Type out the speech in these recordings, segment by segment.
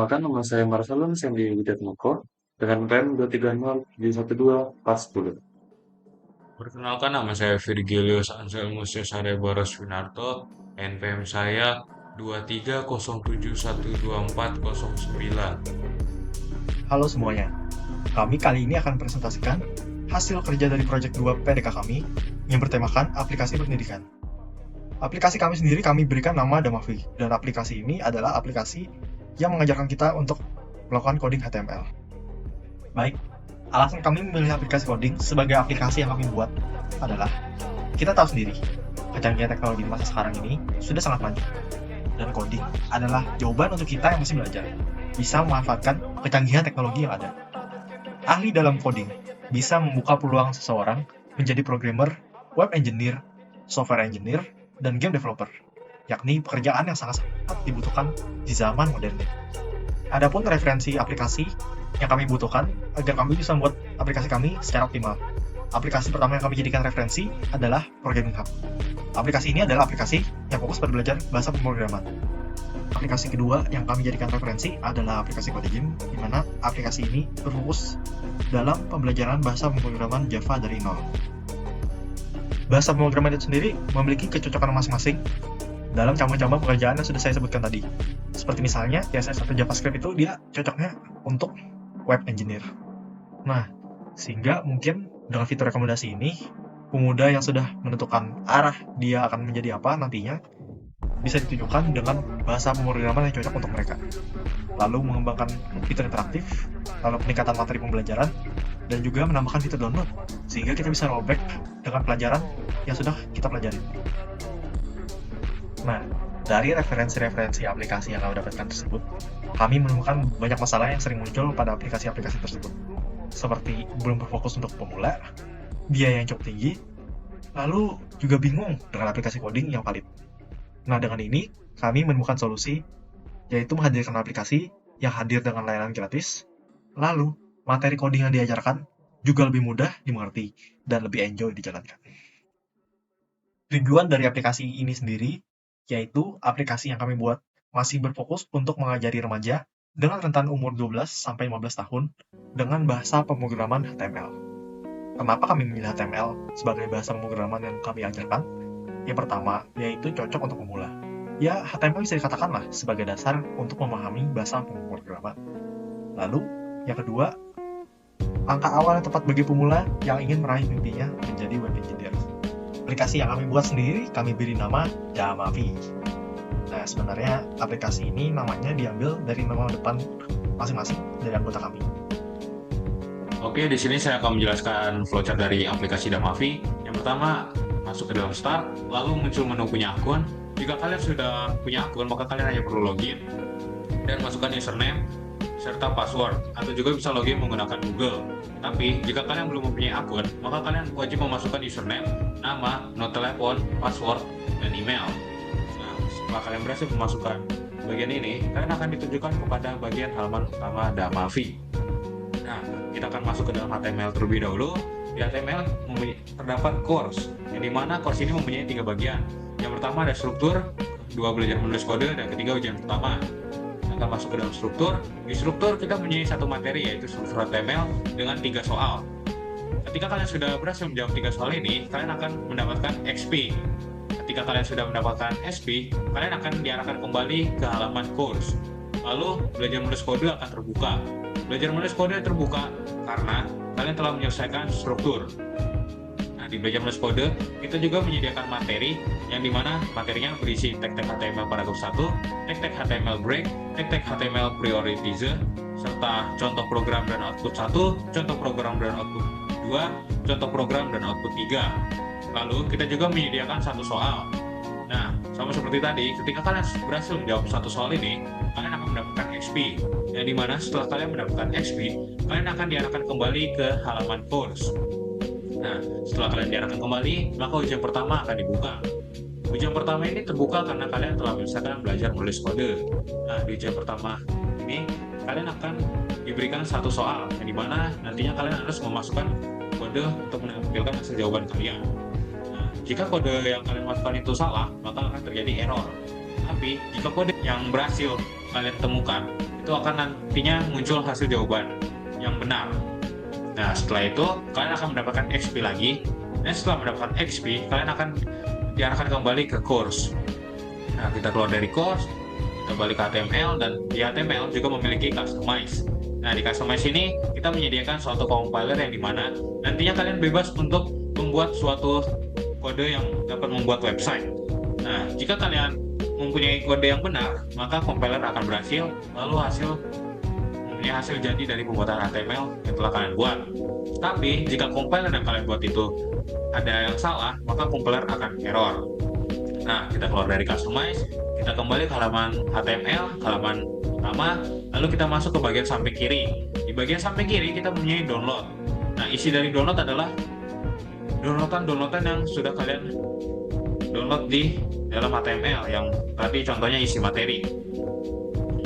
Perkenalkan, nama saya Marcelon Sandy Widiatmoko dengan REM 230 Perkenalkan nama saya Virgilius Anselmus Cesare Boros Winarto, NPM saya 230712409. Halo semuanya, kami kali ini akan presentasikan hasil kerja dari proyek 2 PDK kami yang bertemakan aplikasi pendidikan. Aplikasi kami sendiri kami berikan nama Damavi, dan aplikasi ini adalah aplikasi yang mengajarkan kita untuk melakukan coding HTML. Baik, alasan kami memilih aplikasi coding sebagai aplikasi yang kami buat adalah kita tahu sendiri, kecanggihan teknologi di masa sekarang ini sudah sangat maju, dan coding adalah jawaban untuk kita yang masih belajar, bisa memanfaatkan kecanggihan teknologi yang ada. Ahli dalam coding bisa membuka peluang seseorang menjadi programmer, web engineer, software engineer, dan game developer, yakni pekerjaan yang sangat-sangat dibutuhkan di zaman modern. Adapun referensi aplikasi yang kami butuhkan agar kami bisa membuat aplikasi kami secara optimal. Aplikasi pertama yang kami jadikan referensi adalah Programming Hub. Aplikasi ini adalah aplikasi yang fokus pada belajar bahasa pemrograman. Aplikasi kedua yang kami jadikan referensi adalah aplikasi Codegame, di mana aplikasi ini berfokus dalam pembelajaran bahasa pemrograman Java dari nol. Bahasa pemrograman itu sendiri memiliki kecocokan masing-masing dalam cabang-cabang pekerjaan yang sudah saya sebutkan tadi. Seperti misalnya CSS atau JavaScript itu dia cocoknya untuk web engineer. Nah, sehingga mungkin dengan fitur rekomendasi ini, pemuda yang sudah menentukan arah dia akan menjadi apa nantinya bisa ditujukan dengan bahasa pemrograman yang cocok untuk mereka. Lalu mengembangkan fitur interaktif, lalu peningkatan materi pembelajaran, dan juga menambahkan fitur download, sehingga kita bisa rollback dengan pelajaran yang sudah kita pelajari. Nah, dari referensi-referensi aplikasi yang kami dapatkan tersebut, kami menemukan banyak masalah yang sering muncul pada aplikasi-aplikasi tersebut, seperti belum berfokus untuk pemula, biaya yang cukup tinggi, lalu juga bingung dengan aplikasi coding yang valid. Nah, dengan ini, kami menemukan solusi, yaitu menghadirkan aplikasi yang hadir dengan layanan gratis, lalu materi coding yang diajarkan juga lebih mudah dimengerti dan lebih enjoy dijalankan. Tujuan dari aplikasi ini sendiri, yaitu aplikasi yang kami buat masih berfokus untuk mengajari remaja dengan rentan umur 12-15 tahun dengan bahasa pemrograman HTML. Kenapa kami memilih HTML sebagai bahasa pemrograman yang kami ajarkan? Yang pertama, yaitu cocok untuk pemula. Ya, HTML bisa dikatakanlah sebagai dasar untuk memahami bahasa pemrograman. Lalu, yang kedua, angka awal yang tepat bagi pemula yang ingin meraih mimpinya menjadi web engineer. Aplikasi yang kami buat sendiri, kami beri nama Damavi. Nah, sebenarnya aplikasi ini namanya diambil dari nama depan masing-masing dari anggota kami. Oke, di sini saya akan menjelaskan flowchart dari aplikasi Damavi. Yang pertama, masuk ke dalam Start, lalu muncul menu punya akun. Jika kalian sudah punya akun, maka kalian hanya perlu login dan masukkan username serta password, atau juga bisa login menggunakan Google. Tapi jika kalian belum mempunyai akun, maka kalian wajib memasukkan username, nama, nomor telepon, password, dan email. Nah, setelah kalian berhasil memasukkan bagian ini, kalian akan ditujukan kepada bagian halaman utama Damavi. Nah, kita akan masuk ke dalam HTML terlebih dahulu. Di HTML terdapat course, yang dimana course ini mempunyai 3 bagian. Yang pertama ada struktur, kedua belajar menulis kode, dan ketiga ujian pertama. Kita masuk ke dalam struktur. Di struktur kita mempunyai satu materi, yaitu struktur HTML dengan 3 soal. Ketika kalian sudah berhasil menjawab 3 soal ini, kalian akan mendapatkan XP. Ketika kalian sudah mendapatkan XP, kalian akan diarahkan kembali ke halaman course. Lalu belajar menulis kode akan terbuka. Belajar menulis kode terbuka karena kalian telah menyelesaikan struktur. Nah, di belajar menulis kode, kita juga menyediakan materi yang dimana materinya berisi tag-tag HTML paragraf 1, tag-tag HTML break, tag-tag HTML prioritize, serta contoh program dan output 1, contoh program dan output 2, contoh program dan output 3. Lalu kita juga menyediakan satu soal. Nah, sama seperti tadi, ketika kalian berhasil menjawab satu soal ini, kalian akan mendapatkan XP. Yang dimana setelah kalian mendapatkan XP, kalian akan diarahkan kembali ke halaman course. Nah, setelah kalian diarahkan kembali, maka ujian pertama akan dibuka. Ujian pertama ini terbuka karena kalian telah menyelesaikan belajar menulis kode. Nah, di ujian pertama ini, kalian akan diberikan satu soal, yang dimana nantinya kalian harus memasukkan kode untuk menampilkan hasil jawaban kalian. Nah, jika kode yang kalian masukkan itu salah, maka akan terjadi error. Tapi, jika kode yang berhasil kalian temukan itu akan nantinya muncul hasil jawaban yang benar. Nah, setelah itu kalian akan mendapatkan XP lagi, dan setelah mendapatkan XP kalian akan diarahkan kembali ke course. Nah, kita keluar dari course, kita balik ke HTML, dan di HTML juga memiliki customize. Nah, di customize ini kita menyediakan suatu compiler yang dimana nantinya kalian bebas untuk membuat suatu kode yang dapat membuat website. Nah, jika kalian mempunyai kode yang benar, maka compiler akan berhasil, lalu mempunyai hasil jadi dari pembuatan HTML yang telah kalian buat. Tapi jika compiler yang kalian buat itu ada yang salah, maka compiler akan error. Nah, kita keluar dari customize, kita kembali ke halaman HTML, halaman utama, lalu kita masuk ke bagian samping kiri. Di bagian samping kiri kita mempunyai download. Nah, isi dari download adalah downloadan yang sudah kalian download di dalam HTML, yang tadi contohnya isi materi.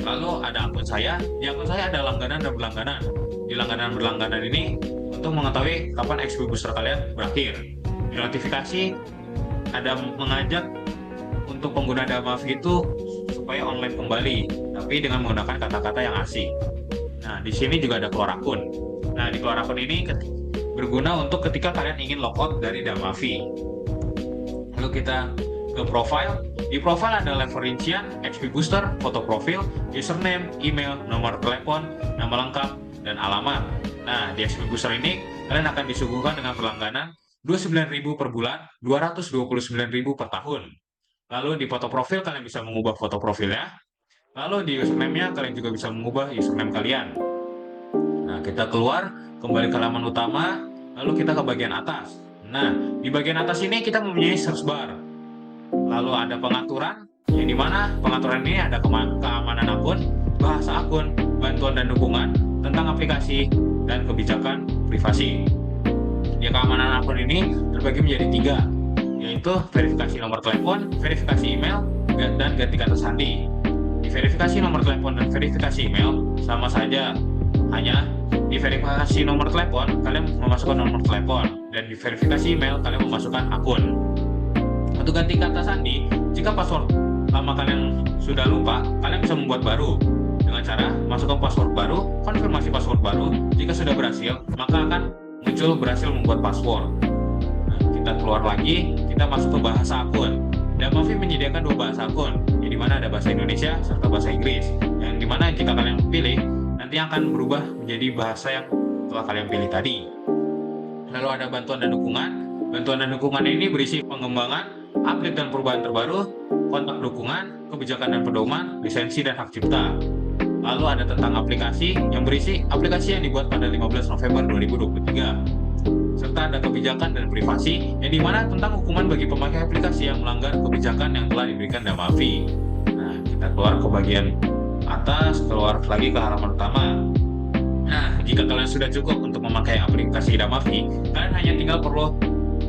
Lalu ada akun saya, di akun saya ada langganan dan berlangganan. Di langganan berlangganan ini untuk mengetahui kapan XP booster kalian berakhir. Di notifikasi ada mengajak untuk pengguna Damavi itu supaya online kembali, tapi dengan menggunakan kata-kata yang asing. Nah, di sini juga ada keluar akun. Nah, di keluar akun ini berguna untuk ketika kalian ingin logout dari Damavi. Lalu kita ke profile. Di profile ada level rincian, XP booster, foto profil, username, email, nomor telepon, nama lengkap, dan alamat. Nah, di XP booster ini kalian akan disuguhkan dengan berlangganan 29.000 per bulan, 229.000 per tahun. Lalu di foto profil kalian bisa mengubah foto profilnya. Lalu di username-nya kalian juga bisa mengubah username kalian. Nah, kita keluar, kembali ke halaman utama, lalu kita ke bagian atas. Nah, di bagian atas ini kita mempunyai search bar. Lalu ada pengaturan, yang dimana pengaturan ini ada keamanan akun, bahasa akun, bantuan dan dukungan, tentang aplikasi, dan kebijakan privasi. Di keamanan akun ini terbagi menjadi 3, yaitu verifikasi nomor telepon, verifikasi email, dan ganti kata sandi. Di verifikasi nomor telepon dan verifikasi email sama saja, hanya di verifikasi nomor telepon kalian memasukkan nomor telepon, dan di verifikasi email kalian memasukkan akun. Untuk ganti kata sandi, jika password lama kalian sudah lupa, kalian bisa membuat baru dengan cara masukkan password baru, konfirmasi password baru. Jika sudah berhasil, maka akan muncul berhasil membuat password. Nah, kita keluar lagi, kita masuk ke bahasa akun. Damavi menyediakan 2 bahasa akun, yang dimana ada bahasa Indonesia serta bahasa Inggris, yang dimana jika kalian pilih, nanti akan berubah menjadi bahasa yang telah kalian pilih tadi. Lalu ada bantuan dan dukungan. Bantuan dan dukungan ini berisi pengembangan, update dan perubahan terbaru, kontak dukungan, kebijakan dan pedoman, lisensi dan hak cipta. Lalu ada tentang aplikasi yang berisi aplikasi yang dibuat pada 15 November 2023. Serta ada kebijakan dan privasi, yang dimana tentang hukuman bagi pemakai aplikasi yang melanggar kebijakan yang telah diberikan Damavi. Nah, kita keluar ke bagian atas, keluar lagi ke halaman utama. Nah, jika kalian sudah cukup untuk memakai aplikasi Damavi, kalian hanya tinggal perlu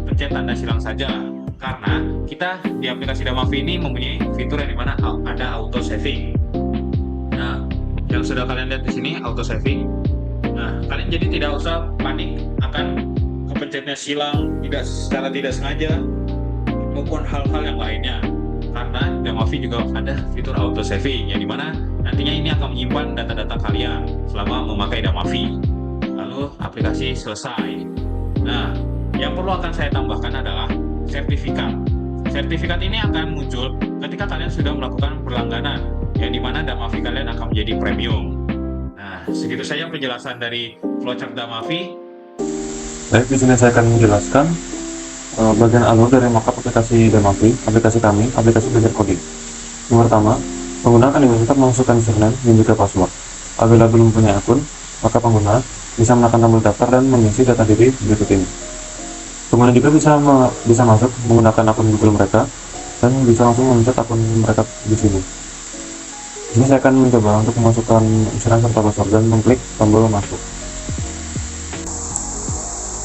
pencet tanda silang saja, karena kita di aplikasi Damavi ini mempunyai fitur yang dimana ada auto saving. Nah, yang sudah kalian lihat di sini auto saving. Nah, kalian jadi tidak usah panik akan kepencetnya silang secara tidak sengaja maupun hal-hal yang lainnya, karena Damavi juga ada fitur auto saving, yang dimana nantinya ini akan menyimpan data-data kalian selama memakai Damavi. Lalu aplikasi selesai. Nah, yang perlu akan saya tambahkan adalah sertifikat. Sertifikat ini akan muncul ketika kalian sudah melakukan berlangganan, yang dimana Damavi kalian akan menjadi premium. Nah, segitu saja penjelasan dari flowchart Damavi. Baik, di sini saya akan menjelaskan bagian alur dari markup aplikasi Damavi, aplikasi kami, aplikasi belajar coding. Yang pertama, pengguna akan diminta memasukkan username dan juga password. Apabila belum punya akun, maka pengguna bisa menekan tombol daftar dan mengisi data diri berikut ini. Pengguna juga bisa masuk menggunakan akun Google mereka dan bisa langsung mencet akun mereka di sini. Ini saya akan mencoba untuk memasukkan username serta password dan mengklik tombol masuk.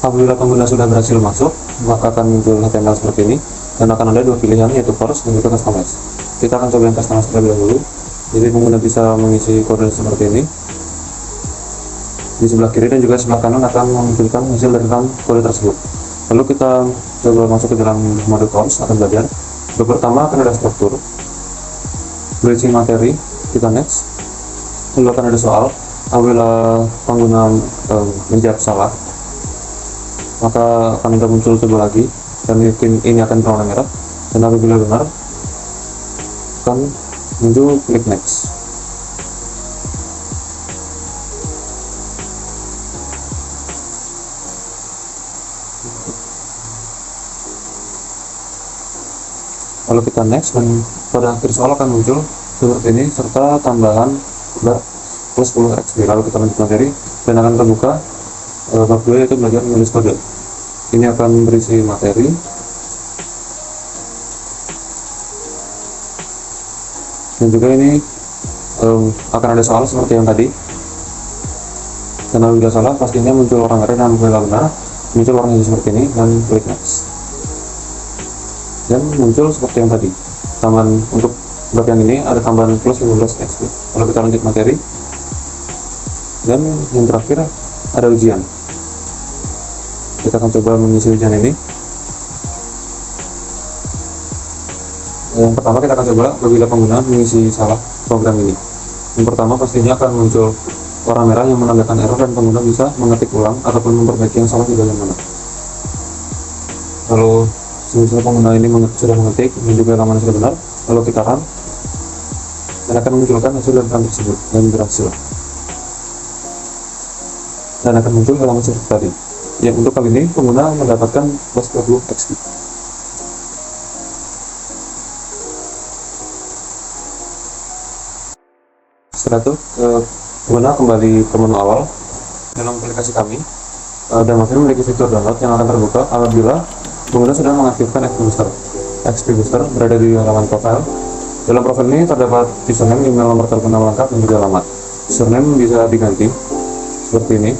Apabila pengguna sudah berhasil masuk, maka akan muncul HTML seperti ini dan akan ada 2 pilihan, yaitu force dan juga customize. Kita akan coba yang customize terlebih dahulu. Jadi pengguna bisa mengisi kode seperti ini. Di sebelah kiri dan juga sebelah kanan akan memunculkan hasil dari kode tersebut. Lalu kita coba masuk ke dalam mode course atau belajar. Pertama akan ada struktur, berisi materi, kita next. Lalu akan ada soal, apabila pengguna menjawab salah, maka akan ada muncul tombol lagi, dan ini akan berwarna merah, dan apabila benar, akan muncul klik next. Lalu kita next, dan pada akhir soal akan muncul seperti ini, serta tambahan plus 10 XP. Lalu kita lanjut materi, dan akan terbuka bab 2, yaitu belajar menulis kode. Ini akan berisi materi, dan juga ini akan ada soal seperti yang tadi. Dan apabila salah, pastinya muncul warna merah, dan apabila benar, muncul warna hijau seperti ini, dan klik next. Dan muncul seperti yang tadi. Tambahan untuk bab yang ini ada tambahan plus 15 XP. Kalau kita lanjut materi, dan yang terakhir ada ujian. Kita akan coba mengisi ujian ini. Yang pertama kita akan coba apabila pengguna mengisi salah program ini. Yang pertama pastinya akan muncul warna merah yang menandakan error, dan pengguna bisa mengetik ulang ataupun memperbaiki yang salah di bagian mana. Lalu semisal pengguna ini sudah mengetik dan juga halaman sudah benar, lalu kita run, dan akan menunjukkan hasil dari run tersebut dan berhasil, dan akan muncul halaman seperti tadi. Ya, untuk kali ini pengguna mendapatkan plus 20 XP. Setelah itu pengguna kembali ke menu awal dalam aplikasi kami, dan masih memiliki fitur download yang akan terbuka apabila pengguna sudah mengaktifkan XP Booster. XP Booster berada di halaman profile. Dalam profil ini terdapat username, email, nomor telepon lengkap, dan juga alamat. Username bisa diganti seperti ini,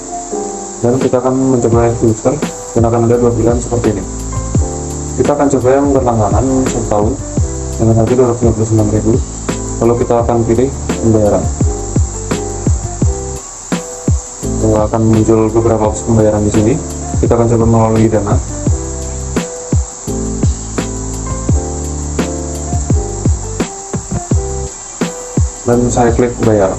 dan kita akan mencoba XP Booster, dan akan ada dua pilihan seperti ini. Kita akan coba yang berlangganan 1 tahun dengan harga 259.000. Lalu kita akan pilih pembayaran. Akan muncul beberapa opsi pembayaran di sini. Kita akan coba melalui Dana. Dan saya klik bayar.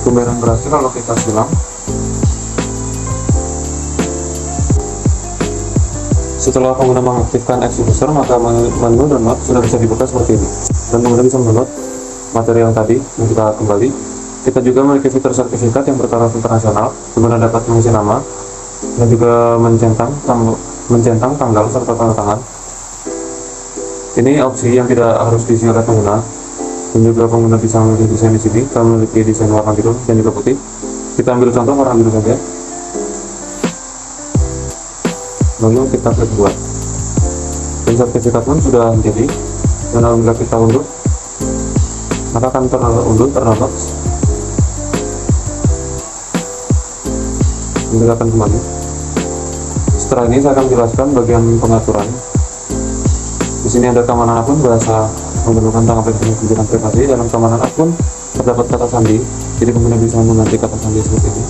Pembayaran berhasil, lalu kita silang. Setelah pengguna mengaktifkan XP Booster, maka menu download sudah bisa dibuka seperti ini, dan pengguna bisa mendownload materi yang tadi yang kita kembali. Kita juga memiliki fitur sertifikat yang bertaraf internasional. Pengguna dapat mengisi nama dan juga mencentang tanggal serta tanda tangan. Ini opsi yang tidak harus diisi oleh pengguna, dan juga pengguna bisa memilih desain di sini. Kita memiliki desain warna biru dan juga putih. Kita ambil contoh warna biru saja, lalu kita klik buat, dan sertifikat pun sudah jadi. Dan apabila kita unduh, maka akan terdownload. Kita akan kembali. Setelah ini saya akan jelaskan bagian pengaturan. Di sini ada keamanan akun, bahasa pembentukan tentang aplikasi kebijakan privasi. Dalam keamanan akun terdapat kata sandi, jadi pengguna bisa mengganti kata sandi seperti ini.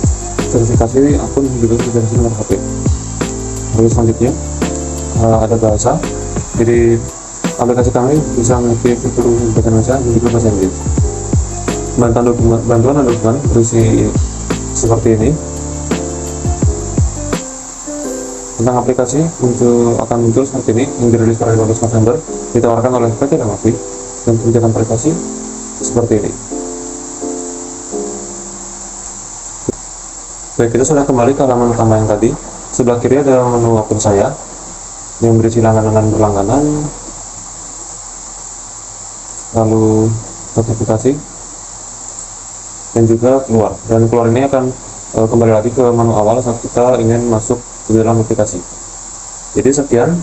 Verifikasi akun juga verifikasi nomor HP. Lalu selanjutnya ada bahasa, jadi aplikasi kami bisa memiliki fitur bahasa Indonesia dan juga bahasa Inggris. Bantuan dan dokumen berisi seperti ini. Tentang aplikasi akan muncul seperti ini, yang dirilis pada 12 November, ditawarkan oleh PT Damavi, dan kebijakan privasi seperti ini. Baik, kita sudah kembali ke halaman utama yang tadi. Sebelah kiri ada menu akun saya yang berisi langganan dan berlangganan, lalu notifikasi, dan juga keluar. Dan keluar ini akan kembali lagi ke menu awal saat kita ingin masuk ke dalam aplikasi. Jadi sekian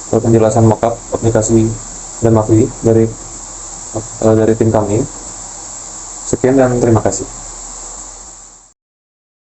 penjelasan mockup aplikasi Damavi dari tim kami. Sekian dan terima kasih.